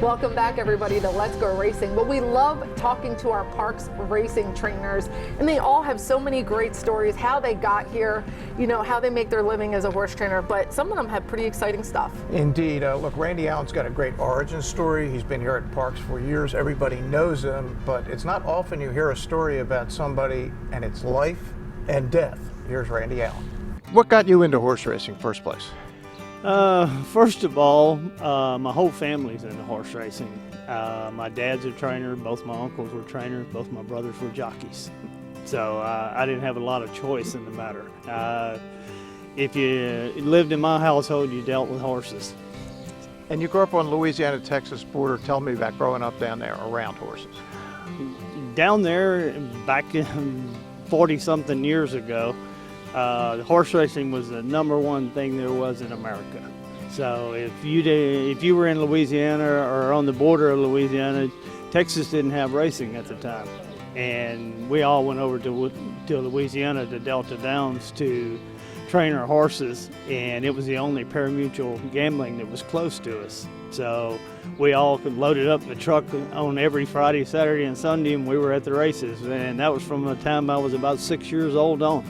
Welcome back, everybody, to Let's Go Racing. Well, we love talking to our Parks racing trainers, and they all have so many great stories, how they got here, you know, how they make their living as a horse trainer, but some of them have pretty exciting stuff. Indeed. Look, Randy Allen's got a great origin story. He's been here at Parks for years. Everybody knows him, but it's not often you hear a story about somebody and its life and death. Here's Randy Allen. What got you into horse racing first place? First of all, my whole family's into horse racing. My dad's a trainer, both my uncles were trainers, both my brothers were jockeys. So I didn't have a lot of choice in the matter. If you lived in my household, you dealt with horses. And you grew up on Louisiana-Texas border. Tell me about growing up down there around horses. Down there, back in 40-something years ago, horse racing was the #1 thing there was in America. So if you were in Louisiana or on the border of Louisiana, Texas didn't have racing at the time, and we all went over to Louisiana to Delta Downs to train our horses, and it was the only pari-mutuel gambling that was close to us. So we all could load it up in the truck on every Friday, Saturday, and Sunday, and we were at the races, and that was from the time I was about 6 years old on.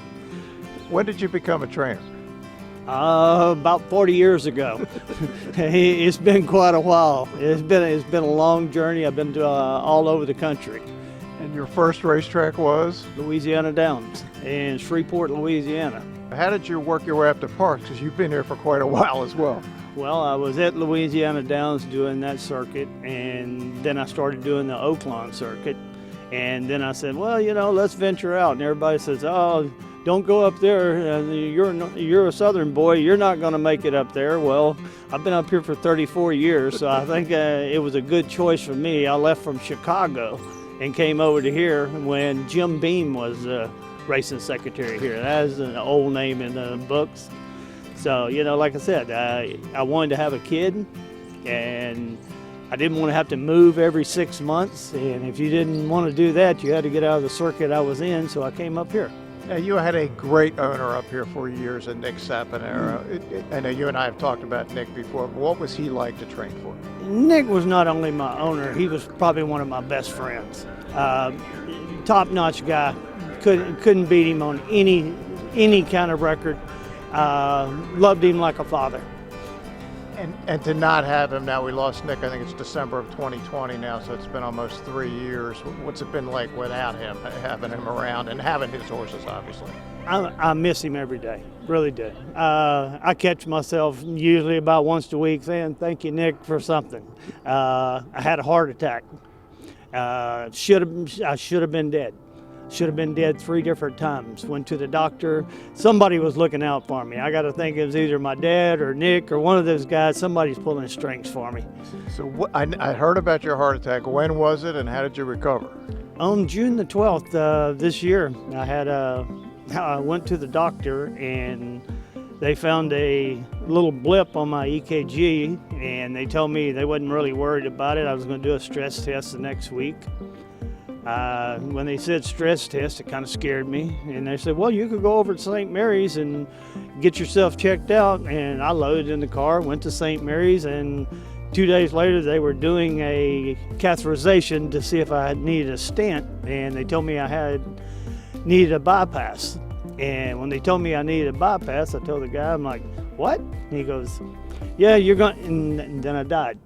When did you become a trainer? About 40 years ago. It's been quite a while. It's been a long journey. I've been to all over the country. And your first racetrack was? Louisiana Downs in Shreveport, Louisiana. How did you work your way up to Parks? Because you've been here for quite a while as well. Well, I was at Louisiana Downs doing that circuit, and then I started doing the Oaklawn circuit. And then I said, well, you know, let's venture out. And everybody says, oh, don't go up there. You're a Southern boy. You're not going to make it up there. Well, I've been up here for 34 years, so I think it was a good choice for me. I left from Chicago and came over to here when Jim Beam was racing secretary here. That is an old name in the books. So, you know, like I said, I wanted to have a kid, and I didn't want to have to move every 6 months. And if you didn't want to do that, you had to get out of the circuit I was in, so I came up here. Now, you had a great owner up here for years, Nick Saponara. I know you and I have talked about Nick before, but what was he like to train for? Nick was not only my owner, he was probably one of my best friends. Top-notch guy, couldn't beat him on any kind of record. Loved him like a father. And to not have him now, we lost Nick, I think it's December of 2020 now, so it's been almost 3 years. What's it been like without him, having him around and having his horses, obviously? I miss him every day, really do. I catch myself usually about once a week saying, thank you, Nick, for something. I had a heart attack. I should have been dead. Should have been dead 3 different times. Went to the doctor. Somebody was looking out for me. I got to think it was either my dad or Nick or one of those guys. Somebody's pulling strings for me. So I heard about your heart attack. When was it, and how did you recover? On June the 12th this year, I went to the doctor, and they found a little blip on my EKG, and they told me they wasn't really worried about it. I was going to do a stress test the next week. When they said stress test, it kind of scared me. And they said, well, you could go over to St. Mary's and get yourself checked out. And I loaded in the car, went to St. Mary's, and 2 days later they were doing a catheterization to see if I needed a stent. And they told me I needed a bypass. And when they told me I needed a bypass, I told the guy, I'm like, what? And he goes, yeah, you're going, and then I died.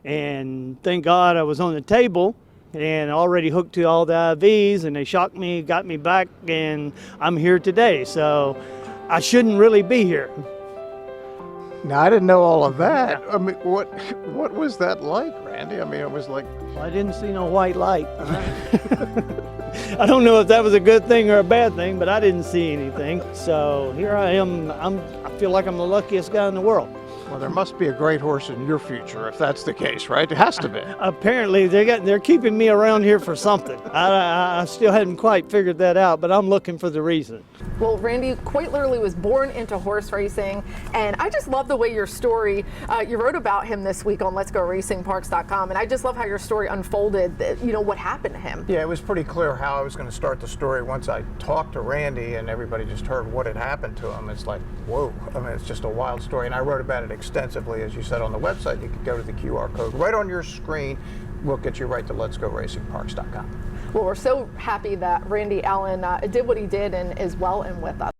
And thank God I was on the table and already hooked to all the IVs, and they shocked me, got me back, and I'm here today. So I shouldn't really be here. Now, I didn't know all of that. I mean, what was that like, Randy? I mean, it was like... Well, I didn't see no white light. I don't know if that was a good thing or a bad thing, but I didn't see anything. So here I am. I feel like I'm the luckiest guy in the world. Well, there must be a great horse in your future if that's the case, right? It has to be. Apparently, they're keeping me around here for something. I still hadn't quite figured that out, but I'm looking for the reason. Well, Randy quite literally was born into horse racing, and I just love the way your story, you wrote about him this week on letsgoracingparks.com, and I just love how your story unfolded, what happened to him. Yeah, it was pretty clear how I was going to start the story once I talked to Randy and everybody just heard what had happened to him. It's like, whoa, I mean, it's just a wild story, and I wrote about it extensively, as you said, on the website. You could go to the QR code right on your screen. We'll get you right to letsgoracingparks.com. Well, we're so happy that Randy Allen did what he did and is well and with us.